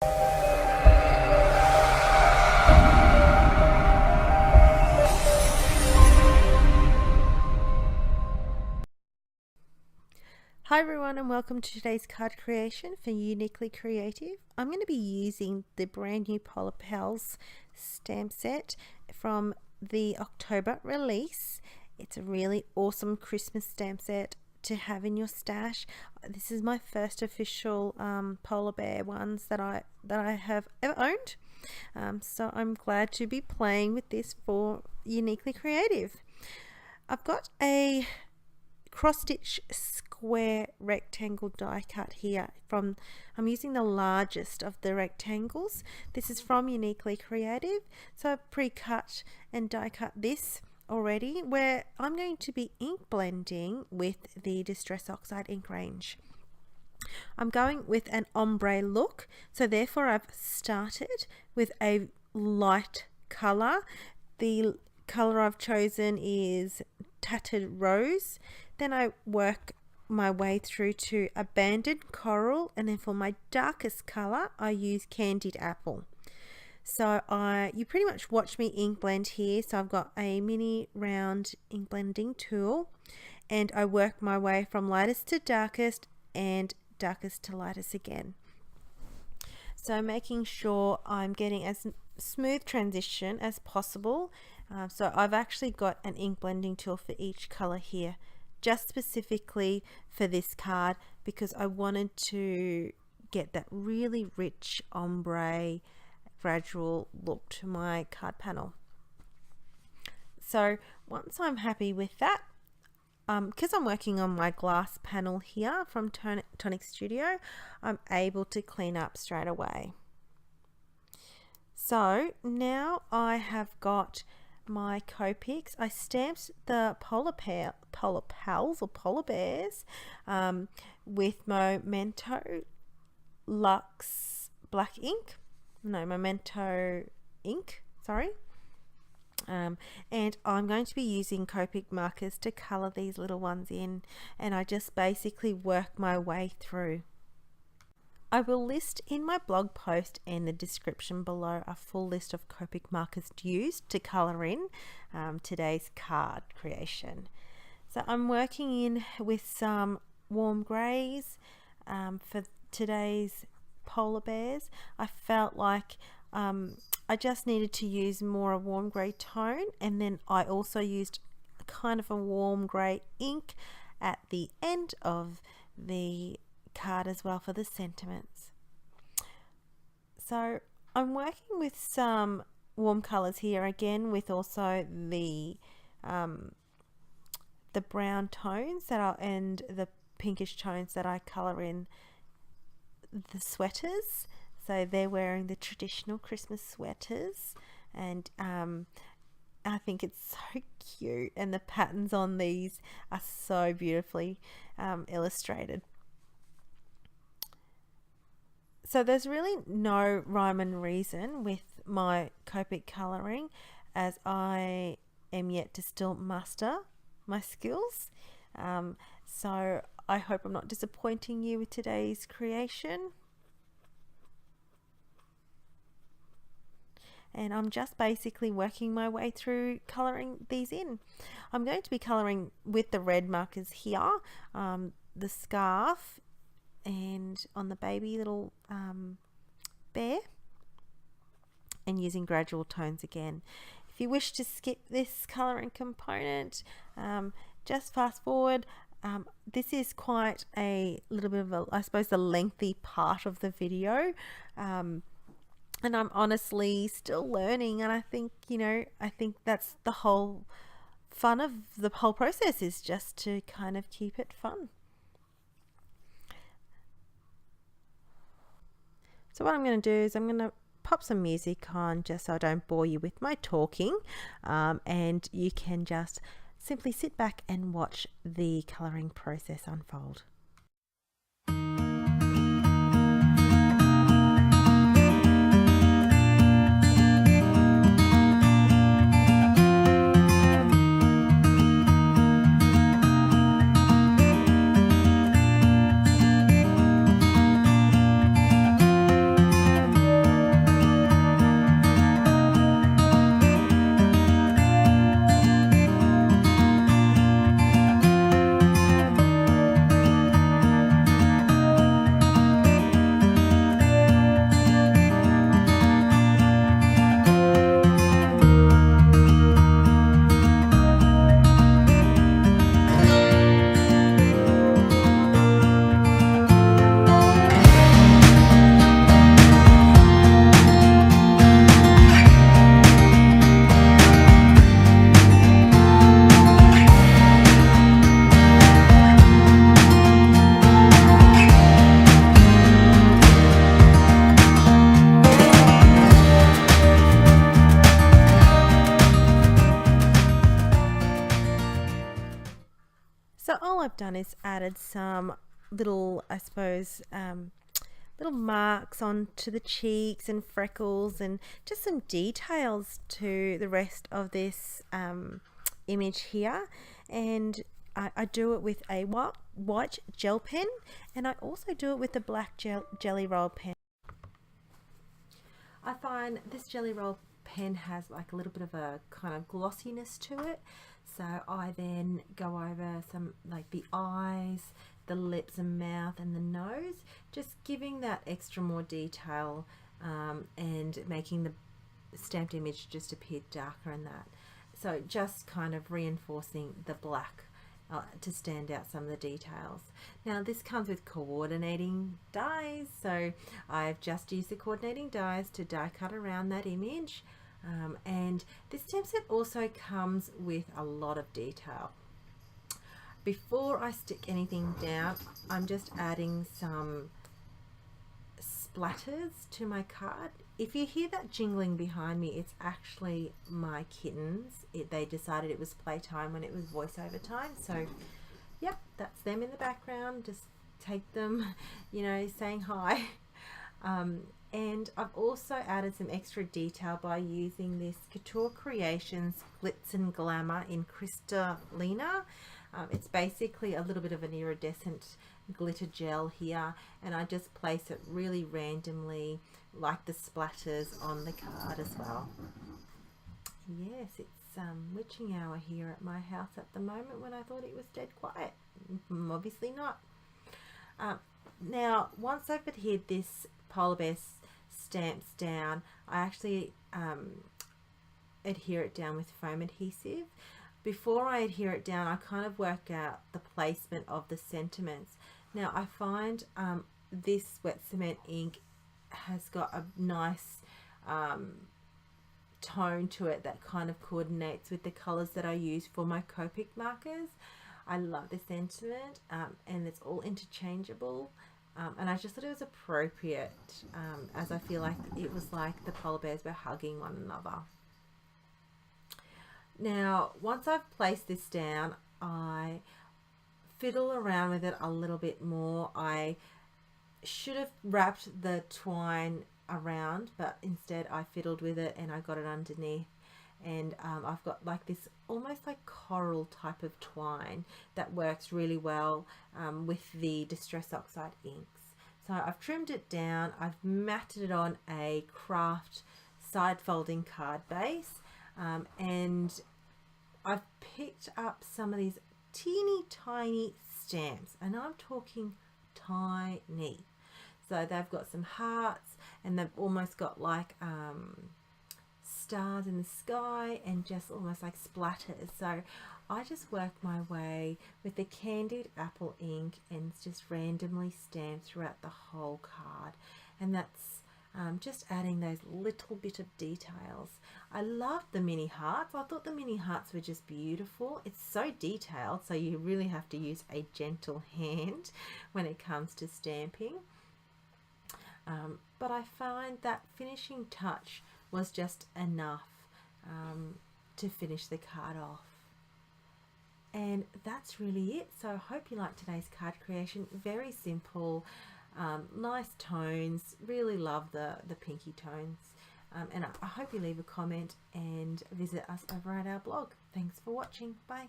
Hi everyone, and welcome to today's card creation for Uniquely Creative. I'm going to be using the brand new Polar Pals stamp set from the October release. It's a really awesome Christmas stamp set to have in your stash. This is my first official polar bear ones that I have ever owned. So I'm glad to be playing with this for Uniquely Creative. I've got a cross-stitch square rectangle die cut here I'm using the largest of the rectangles. This is from Uniquely Creative, so I've pre-cut and die cut this already, where I'm going to be ink blending with the Distress Oxide ink range. I'm going with an ombre look, so therefore I've started with a light color. The color I've chosen is Tattered Rose. Then I work my way through to Abandoned Coral, and then for my darkest color I use Candied Apple. So you pretty much watch me ink blend here. So I've got a mini round ink blending tool, and I work my way from lightest to darkest and darkest to lightest again. So making sure I'm getting as smooth transition as possible. So I've actually got an ink blending tool for each color here, just specifically for this card, because I wanted to get that really rich ombre gradual look to my card panel. So once I'm happy with that, because I'm working on my glass panel here from Tonic Studio, I'm able to clean up straight away. So now I have got my Copics. I stamped the polar pals or polar bears with Memento Luxe black ink. No, Memento ink, sorry. And I'm going to be using Copic markers to color these little ones in, and I just basically work my way through. I will list in my blog post and the description below a full list of Copic markers used to colour in today's card creation. So I'm working in with some warm greys for today's polar bears. I felt like I just needed to use more a warm grey tone, and then I also used kind of a warm grey ink at the end of the card as well for the sentiments. So I'm working with some warm colors here again, with also the brown tones and the pinkish tones that I color in the sweaters. So they're wearing the traditional Christmas sweaters, and I think it's so cute, and the patterns on these are so beautifully illustrated. So there's really no rhyme and reason with my Copic colouring, as I am yet to still master my skills. So I hope I'm not disappointing you with today's creation. And I'm just basically working my way through colouring these in. I'm going to be colouring with the red markers here, the scarf, and on the baby little bear, and using gradual tones again. If you wish to skip this colouring component, just fast forward. This is quite a little bit of I suppose, the lengthy part of the video, and I'm honestly still learning, and I think, I think that's the whole fun of the whole process, is just to kind of keep it fun. So what I'm going to do is I'm going to pop some music on, just so I don't bore you with my talking, and you can just simply sit back and watch the colouring process unfold. I've done is added some little, I suppose, little marks onto the cheeks and freckles, and just some details to the rest of this image here. And I do it with a white gel pen, and I also do it with the black jelly roll pen. I find this jelly roll pen has like a little bit of a kind of glossiness to it, so I then go over some like the eyes, the lips and mouth and the nose, just giving that extra more detail and making the stamped image just appear darker in that. So just kind of reinforcing the black to stand out some of the details. Now this comes with coordinating dies, so I've just used the coordinating dies to die cut around that image, and this stamp set also comes with a lot of detail. Before I stick anything down, I'm just adding some splatters to my card. If you hear that jingling behind me, it's actually my kittens. They decided it was playtime when it was voiceover time, so yep, that's them in the background. Just take them, you know, saying hi. And I've also added some extra detail by using this Couture Creations Glitz and Glamour in Crystalina. It's basically a little bit of an iridescent glitter gel here, and I just place it really randomly like the splatters on the card as well. Yes, it's witching hour here at my house at the moment when I thought it was dead quiet. Obviously not. Now once I've adhered this polar bear stamps down, I actually adhere it down with foam adhesive. Before I adhere it down, I kind of work out the placement of the sentiments. Now I find this wet cement ink has got a nice tone to it that kind of coordinates with the colors that I use for my Copic markers. I love the sentiment, and it's all interchangeable, and I just thought it was appropriate, as I feel like it was like the polar bears were hugging one another. Now once I've placed this down, I fiddle around with it a little bit more. I should have wrapped the twine around, but instead I fiddled with it and I got it underneath, and I've got like this almost like coral type of twine that works really well with the Distress Oxide inks. So I've trimmed it down, I've matted it on a craft side folding card base, and I've picked up some of these teeny tiny stamps, and I'm talking tiny. So they've got some hearts, and they've almost got like stars in the sky and just almost like splatters. So I just work my way with the candied apple ink and just randomly stamp throughout the whole card, and that's just adding those little bit of details. I love the mini hearts. I thought the mini hearts were just beautiful. It's so detailed, so you really have to use a gentle hand when it comes to stamping. But I find that finishing touch was just enough to finish the card off. And that's really it. So I hope you liked today's card creation. Very simple, nice tones. Really love the pinky tones. And I hope you leave a comment and visit us over at our blog. Thanks for watching. Bye.